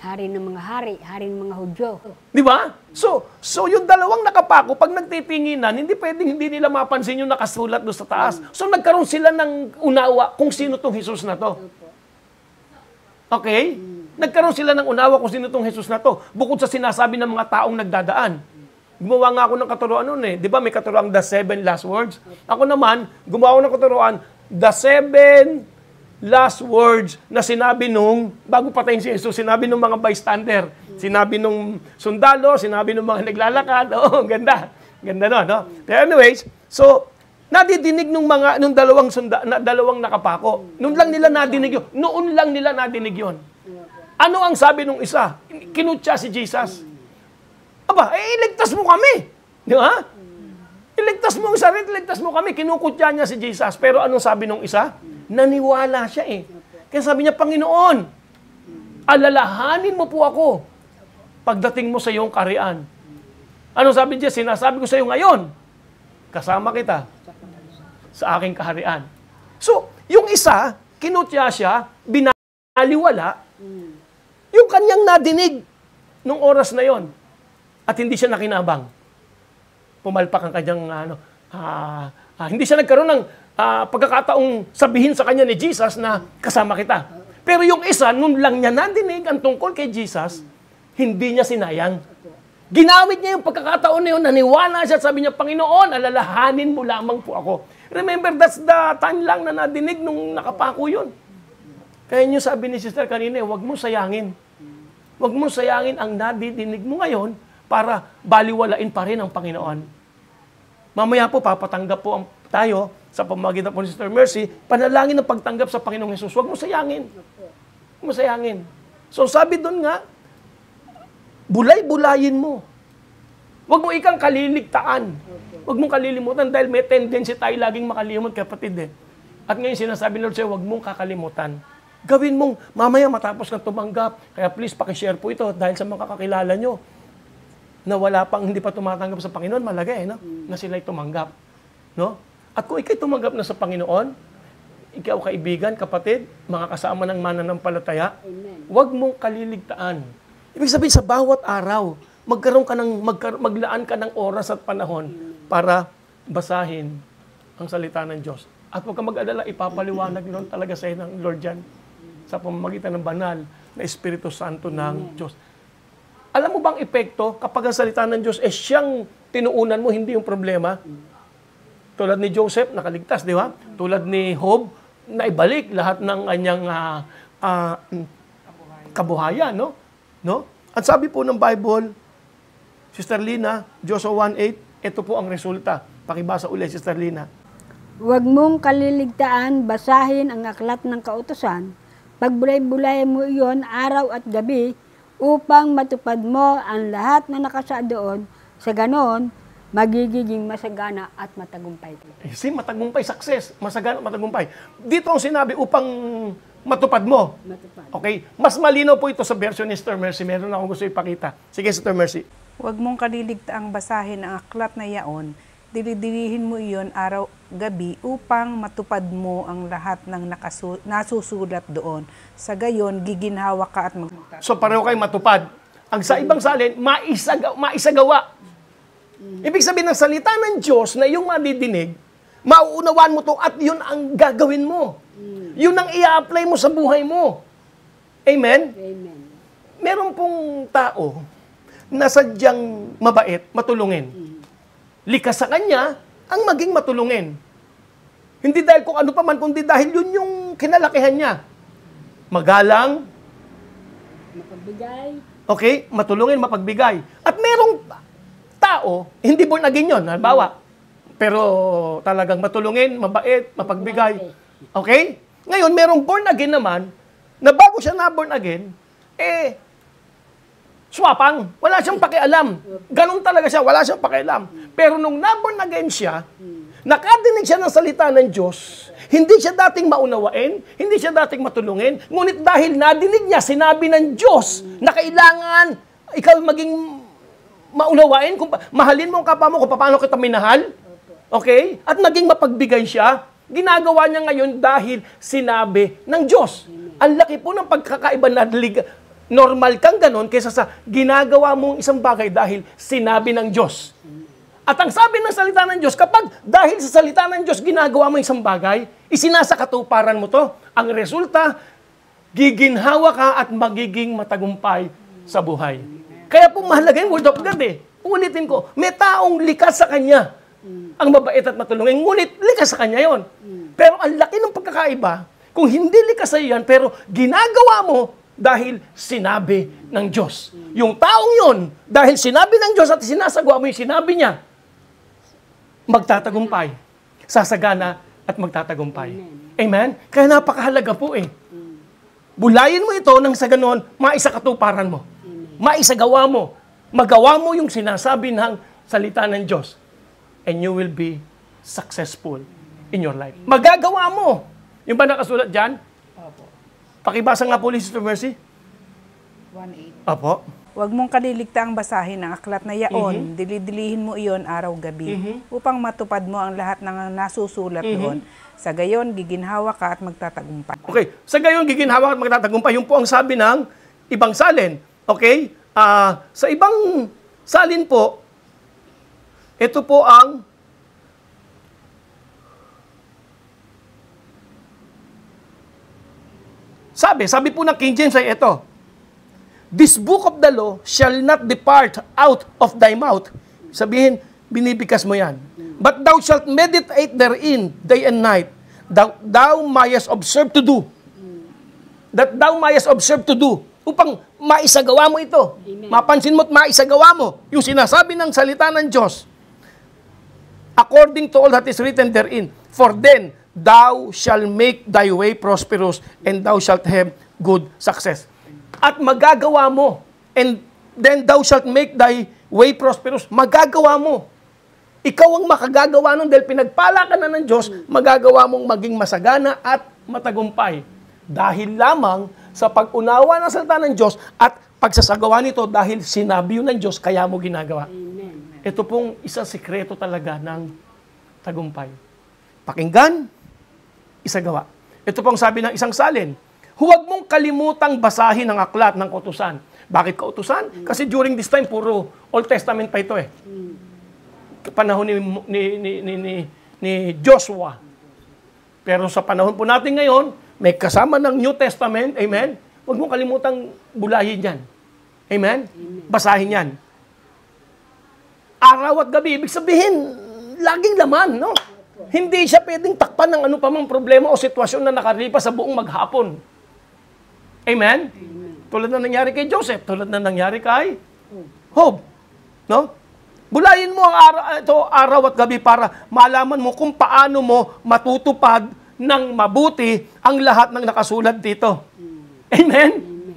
Hari ng mga hari, hari ng mga Hudyo. Di ba? So yung dalawang nakapako, pag nagtitinginan, hindi pwedeng hindi nila mapansin yung nakasulat doon sa taas. So nagkaroon sila ng unawa kung sino tong Hesus na to. Okay? Nagkaroon sila ng unawa kung sino tong Hesus na to. Bukod sa sinasabi ng mga taong nagdadaan. Gumawa nga ako ng katuruan noon eh. Di ba may katuruan the 7 last words? Ako naman, gumawa ako ng katuruan the 7 last words na sinabi nung, bago patayin si Jesus, sinabi nung mga bystander. Sinabi nung sundalo, sinabi nung mga naglalakad. Oo, ganda. Ganda no, no? Pero anyways, so, nadidinig nung dalawang nakapako. Noon lang nila nadinig yun. Noon lang nila nadinig yun. Ano ang sabi nung isa? Kinutya si Jesus. Aba, iligtas mo kami. Di ba? Iligtas mo ang sarili, iligtas mo kami. Kinukutya niya si Jesus. Pero anong sabi nung isa? Naniwala siya eh. Kaya sabi niya, Panginoon, alalahanin mo po ako pagdating mo sa iyong kaharian. Ano sabi niya? Sinasabi ko sa iyo ngayon, kasama kita sa aking kaharian. So, yung isa, kinutya siya, binaliwala, yung kanyang nadinig nung oras na yon at hindi siya nakinabang. Pumalpak ang kanyang, hindi siya nagkaroon ng pagkakataong sabihin sa kanya ni Jesus na kasama kita. Pero yung isa, nun lang niya nadinig ang tungkol kay Jesus, hindi niya sinayang. Ginamit niya yung pagkakataon na yun, naniwala siya at sabi niya, Panginoon, alalahanin mo lamang po ako. Remember, that's the time lang na nadinig nung nakapako yun. Kaya niyo sabi ni Sister kanina, huwag mo sayangin. Huwag mo sayangin ang nadidinig mo ngayon para baliwalain pa rin ang Panginoon. Mamaya po, papatanggap po tayo sa pamamagitan po ni Sister Mercy, panalangin ng pagtanggap sa Panginoong Jesus. Huwag mo sayangin. Huwag mo sayangin. So sabi doon nga, bulay-bulayin mo. Huwag mo ikang kaliligtaan. Huwag mong kalilimutan dahil may tendency tayo laging makalimot, kapatid eh. At ngayon sinasabi ni Lord sa'yo, huwag mong kakalimutan. Gawin mong mamaya matapos kang tumanggap. Kaya please, pakishare po ito dahil sa mga kakilala nyo na wala pang hindi pa tumatanggap sa Panginoon, malagay no? Na sila'y tumanggap. No? At kung ikay tumanggap na sa Panginoon, ikaw kaibigan, kapatid, mga kasama ng mananampalataya, huwag mong kaliligtaan. Ibig sabihin, sa bawat araw, maglaan ka ng oras at panahon para basahin ang salita ng Diyos. At huwag ka mag-alala, ipapaliwanag nun talaga sa ng Lord yan sa pamamagitan ng banal na Espiritu Santo ng Diyos. Alam mo bang epekto kapag ang salita ng Diyos siyang tinuunan mo, hindi yung problema? Tulad ni Joseph, nakaligtas, di ba? Tulad ni Job, naibalik lahat ng kanyang kabuhayan, no? No? At sabi po ng Bible, Sister Lina, Joshua 1:8, ito po ang resulta. Pakibasa ulit, Sister Lina. Huwag mong kaliligtaan, basahin ang aklat ng kautusan, pagbulay-bulayan mo iyon araw at gabi, upang matupad mo ang lahat na nakasaad doon, sa ganon, magiging masagana at matagumpay. Matagumpay, success, masagana at matagumpay. Dito ang sinabi, upang matupad mo. Matupad. Okay? Mas malinaw po ito sa version ni Sister Mercy. Meron akong gusto ipakita. Sige, Sister Mercy. Huwag mong kaliligtaang basahin ang aklat na yaon, dilihin mo iyon araw-gabi upang matupad mo ang lahat ng nasusulat doon. Sa gayon, giginhawa ka at So pareho kayo matupad. Ang sa ibang salin, maisagawa. Ibig sabihin ng salita ng Diyos na yung madidinig, mauunawaan mo to at yun ang gagawin mo. Yun ang i-apply mo sa buhay mo. Amen? Amen. Meron pong tao na sadyang mabait, matulungin. Likas sa kanya ang maging matulungin. Hindi dahil kung ano pa man, kundi dahil yun yung kinalakihan niya. Magalang. Mapagbigay. Okay? Matulungin, mapagbigay. At merong tao, hindi born again yun, halimbawa. Pero talagang matulungin, mabait, mapagbigay. Okay? Ngayon, merong born again naman, na bago siya na born again, swapang. Wala siyang pakialam. Ganun talaga siya, wala siyang pakialam. Pero nung na-born again siya, nakadinig siya ng salita ng Diyos, hindi siya dating maunawain, hindi siya dating matulungin, ngunit dahil nadinig niya, sinabi ng Diyos na kailangan ikaw maging maunawain, kung mahalin mo ang kapwa mo, kung paano kita minahal, okay? At naging mapagbigay siya, ginagawa niya ngayon dahil sinabi ng Diyos. Ang laki po ng pagkakaiba na normal kang ganon kaysa sa ginagawa mong isang bagay dahil sinabi ng Diyos. At ang sabi ng salita ng Diyos, kapag dahil sa salita ng Diyos ginagawa mo isang bagay, isinasakatuparan mo to, ang resulta, giginhawa ka at magiging matagumpay sa buhay. Kaya po mahalaga yung Word of God eh. Ulitin ko, may taong likas sa kanya ang mabait at matulungin. Ngunit likas sa kanya yon. Pero ang laki ng pagkakaiba, kung hindi likas sa yan, pero ginagawa mo dahil sinabi ng Diyos. Yung taong yon, dahil sinabi ng Diyos at sinasagawa mo yung sinabi niya, magtatagumpay, sasagana at magtatagumpay. Amen? Kaya napakahalaga po eh. Bulayin mo ito nang sa ganon, maisakatuparan mo. Maisagawa mo. Magawa mo yung sinasabi ng salita ng Diyos. And you will be successful in your life. Magagawa mo. Yung ba nakasulat dyan? Opo. Pakibasa nga po, Sister Mercy. 1:8. Opo. Huwag mong kaliligtaang basahin ang aklat na yaon, dilidilihin mo iyon araw-gabi, upang matupad mo ang lahat ng nasusulat doon. Sa gayon, giginhawa ka at magtatagumpay. Okay. Sa gayon, giginhawa at magtatagumpay. Yung po ang sabi ng ibang salin. Okay? Sa ibang salin po, ito po ang sabi po ng King James ay ito. This book of the law shall not depart out of thy mouth. Sabihin, binibigkas mo yan. But thou shalt meditate therein day and night, thou mayest observe to do. That thou mayest observe to do. Upang maisagawa mo ito. Amen. Mapansin mo at maisagawa mo yung sinasabi ng salita ng Diyos. According to all that is written therein. For then, thou shalt make thy way prosperous, and thou shalt have good success. At magagawa mo. And then thou shalt make thy way prosperous. Magagawa mo. Ikaw ang makagagawa nun dahil pinagpala ka na ng Diyos, magagawa mong maging masagana at matagumpay. Dahil lamang sa pag-unawa ng salita ng Diyos at pagsasagawa nito dahil sinabi yun ng Diyos, kaya mo ginagawa. Amen. Ito pong isang sikreto talaga ng tagumpay. Pakinggan, isagawa. Ito pong sabi ng isang salin, huwag mong kalimutang basahin ang aklat ng kautusan. Bakit kautusan? Kasi during this time, puro Old Testament pa ito eh. Panahon ni Joshua. Pero sa panahon po natin ngayon, may kasama ng New Testament, amen? Huwag mong kalimutang bulayin yan. Amen? Basahin yan. Araw at gabi, ibig sabihin, laging laman, no? Hindi siya pwedeng takpan ng ano pa mang problema o sitwasyon na nakalipas sa buong maghapon. Amen? Tulad na nangyari kay Joseph, tulad na nangyari kay Job. No? Bulayin mo ang araw at gabi para malaman mo kung paano mo matutupad ng mabuti ang lahat ng nakasulat dito. Amen?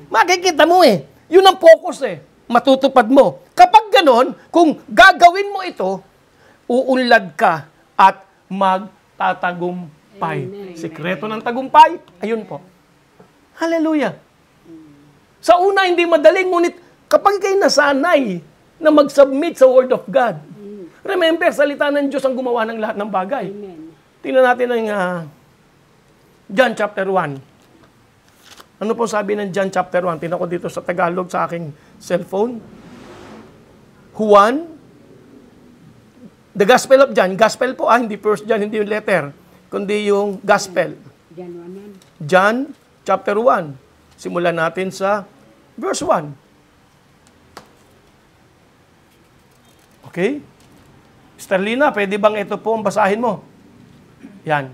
Makikita mo eh. Yun ang focus eh. Matutupad mo. Kapag ganon, kung gagawin mo ito, uunlad ka at magtatagumpay. Sikreto ng tagumpay, ayun po. Hallelujah. Sa una, hindi madaling, ngunit kapag kayo nasanay na mag-submit sa Word of God, remember, salita ng Diyos ang gumawa ng lahat ng bagay. Tingnan natin ang John chapter 1. Ano po sabi ng John chapter 1? Tingnan ko dito sa Tagalog sa aking cellphone. Juan, the Gospel of John. Gospel po, hindi first John, hindi yung letter, kundi yung Gospel. John chapter 1. Simulan natin sa verse 1. Okay? Sterlina, pwede bang ito po ang basahin mo? Yan.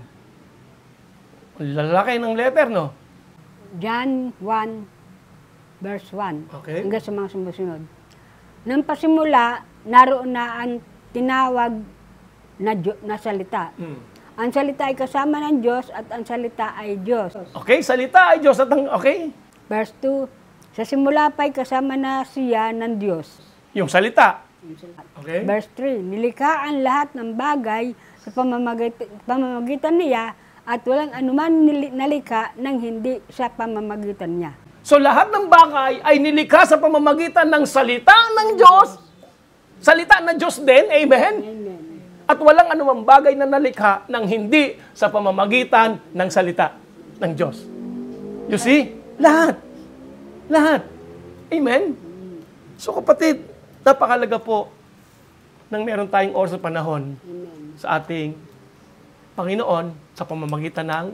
Lalaki ng letter, no? John 1, verse 1. Okay. Hanggang sa mga sumusunod. Nang pasimula, naroon na ang tinawag na salita. Ang salita ay kasama ng Diyos at ang salita ay Diyos. Okay, salita ay Diyos at ang, okay? Verse 2, sa simula pa'y kasama na siya ng Diyos. Yung salita. Okay? Verse 3, nilikha ang lahat ng bagay sa pamamagitan niya at walang anuman nalikha nang hindi sa pamamagitan niya. So lahat ng bagay ay nilikha sa pamamagitan ng salita ng Diyos. Salita ng Diyos din, amen? At walang anumang bagay na nalikha nang hindi sa pamamagitan ng salita ng Diyos. You see? Lahat. Lahat. Amen? So kapatid, napakalaga po nang meron tayong oras sa panahon sa ating Panginoon sa pamamagitan ng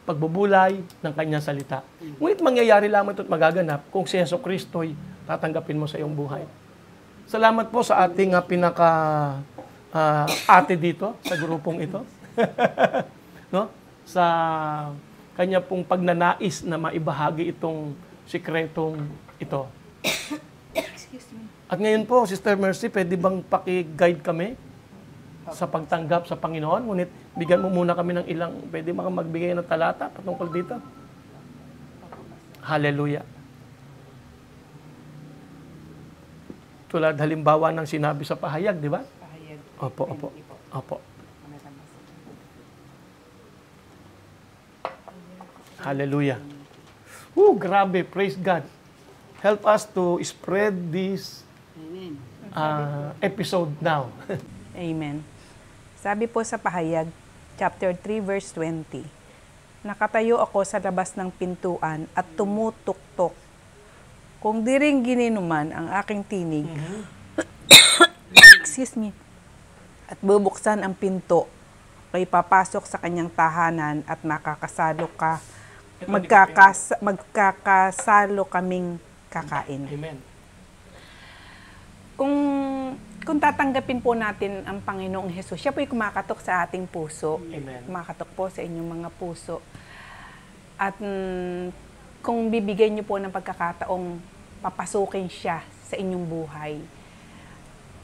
pagbubulay ng Kanyang salita. Ngunit mangyayari lamang ito at magaganap kung si Jesucristo'y tatanggapin mo sa iyong buhay. Salamat po sa ating pinaka ate dito sa grupong ito. No? Sa kanya pong pagnanais na maibahagi itong sikretong ito. At ngayon po, Sister Mercy, pwede bang paki-guide kami sa pagtanggap sa Panginoon? Ngunit bigyan mo muna kami ng ilang, pwede magbigay ng talata patungkol dito. Hallelujah. Tulad halimbawa ng sinabi sa pahayag, di ba? Pahayag. Opo. Hallelujah. Grabe. Praise God. Help us to spread this episode now. Amen. Sabi po sa pahayag, chapter 3, verse 20, nakatayo ako sa labas ng pintuan at tumutuktok. Kung di rin gininuman ang aking tinig, excuse me, at bubuksan ang pinto, kay papasok sa kanyang tahanan at makakasalo ka, magkakasalo kaming kakain. Amen. Kung tatanggapin po natin ang Panginoong Hesus, siya po'y kumakatok sa ating puso. Amen. Kumakatok po sa inyong mga puso. At kung bibigyan niyo po ng pagkakataong papasukin siya sa inyong buhay,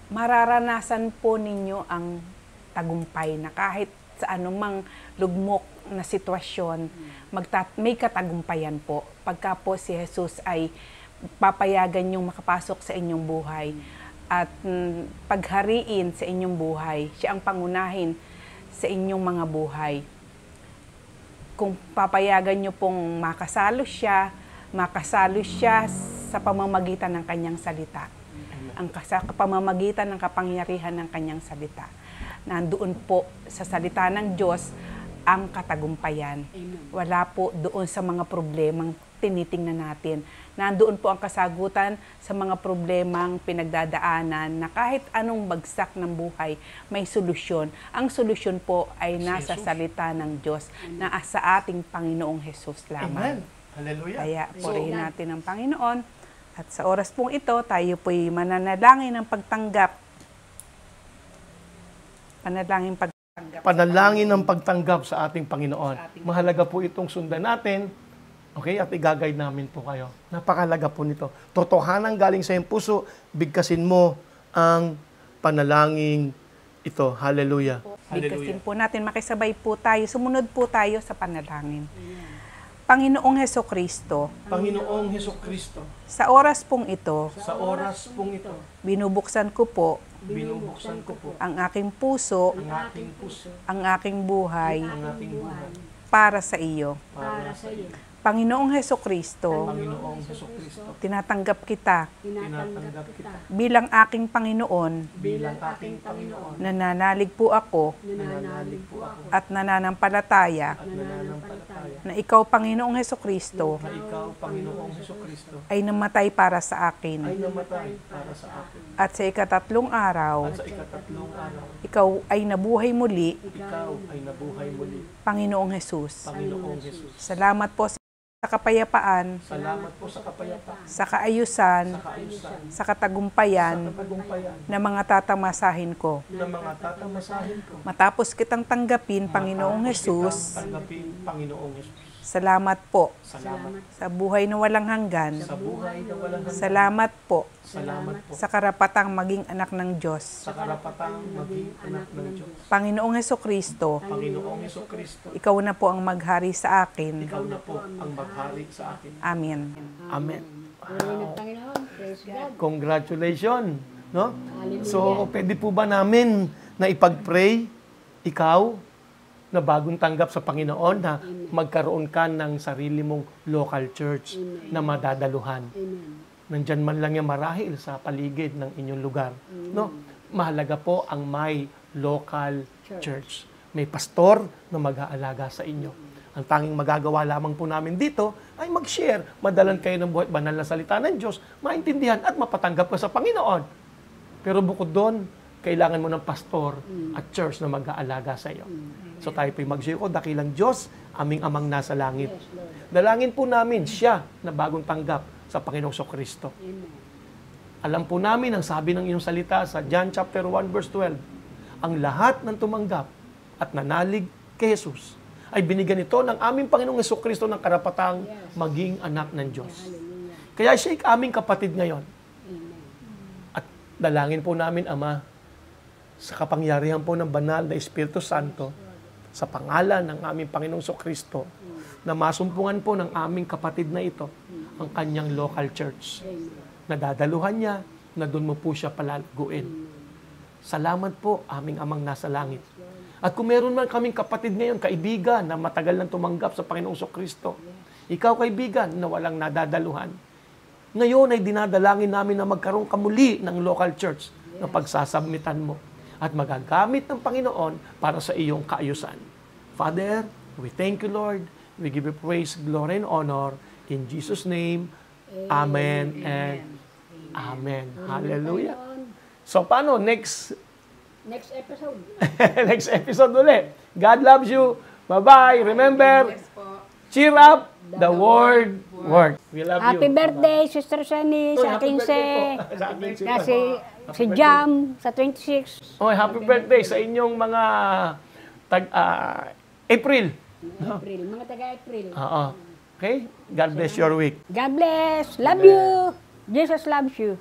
mararanasan po ninyo ang tagumpay na kahit sa anumang lugmok na sitwasyon, may katagumpayan po. Pagka po si Jesus ay papayagan yung makapasok sa inyong buhay at paghariin sa inyong buhay, siya ang pangunahin sa inyong mga buhay. Kung papayagan nyo pong makasalo siya sa pamamagitan ng kanyang salita. Sa pamamagitan ng kapangyarihan ng kanyang salita. Nandoon po sa salita ng Diyos ang katagumpayan. Wala po doon sa mga problemang tinitingnan natin. Nandoon po ang kasagutan sa mga problemang pinagdadaanan na kahit anong bagsak ng buhay, may solusyon. Ang solusyon po ay nasa salita ng Diyos na sa ating Panginoong Hesus lamang. Amen. Hallelujah. Kaya purihin natin ang Panginoon. At sa oras pong ito, tayo po'y mananalangin ng pagtanggap. Panalangin ng pagtanggap sa ating Panginoon. Mahalaga po itong sundan natin. Okay? At i-guide namin po kayo. Napakalaga po nito. Totohanan galing sa iyong puso, bigkasin mo ang panalangin ito. Hallelujah. Bigkasin po natin, makisabay po tayo, sumunod po tayo sa panalangin. Panginoong Hesukristo, Panginoong Hesukristo, sa oras pong ito, binubuksan ko po ang aking puso, ang aking buhay, para sa iyo. Panginoong Hesukristo, tinatanggap kita bilang aking Panginoon. Nananalig po ako at nananampalataya na ikaw, Panginoong Hesukristo, ay namatay para sa akin. At sa ikatatlong araw, ikaw ay nabuhay muli, Panginoong Hesus. Salamat po sa kapayapaan, sa kaayusan, sa katagumpayan na mga tatamasahin ko. Matapos kitang tanggapin, Panginoong Hesus, salamat po sa buhay na walang hanggan. Salamat po sa karapatang maging anak ng Diyos. Panginoong Hesukristo, ikaw na po ang maghari sa akin. Amen. Amen. Purihin ang Panginoon. Praise God. Congratulations. No? So, pwede po ba namin na ipag-pray ikaw na bagong tanggap sa Panginoon na magkaroon ka ng sarili mong local church na madadaluhan. Nandyan man lang yung marahil sa paligid ng inyong lugar. No? Mahalaga po ang may local church. May pastor na mag-aalaga sa inyo. Ang tanging magagawa lamang po namin dito ay mag-share. Madalan kayo ng buhay, banal na salita ng Diyos, maintindihan at mapatanggap ka sa Panginoon. Pero bukod doon, kailangan mo ng pastor at church na mag-aalaga sa iyo. So tayo po'y mag-share ko, dakilang Diyos, aming amang nasa langit. Dalangin po namin siya na bagong tanggap sa Panginoong Kristo. Alam po namin ang sabi ng iyong salita sa John chapter 1 verse 12, ang lahat ng tumanggap at nanalig kay Jesus ay binigyan ito ng aming Panginoong Jesucristo ng karapatang maging anak ng Diyos. Kaya siya ay aming kapatid ngayon. At dalangin po namin, Ama, sa kapangyarihan po ng banal na Espiritu Santo, sa pangalan ng aming Panginoong Jesucristo, na masumpungan po ng aming kapatid na ito ang kanyang local church. Nadadaluhan niya na doon mo po siya palalaguin. Salamat po, aming Amang nasa langit. At kung meron man kaming kapatid ngayon, kaibigan, na matagal nang tumanggap sa Panginoong Jesucristo, ikaw kaibigan na walang nadadaluhan, ngayon ay dinadalangin namin na magkaroon ka muli ng local church na pagsasubmitan mo at magagamit ng Panginoon para sa iyong kaayusan. Father, we thank you, Lord. We give you praise, glory, and honor. In Jesus' name, Amen and Amen. Hallelujah. So, paano? Next episode. next episode ulit. God loves you. Bye-bye. Remember, cheer up the word works. We love you. Happy birthday, Sister Sunny, sa Happy 15. birthday po. Sa aking Si Jam, sa 26. Oh, happy birthday sa inyong mga April. April, mga taga-April. Oo. Okay? God bless your week. God bless. Love you. Jesus loves you.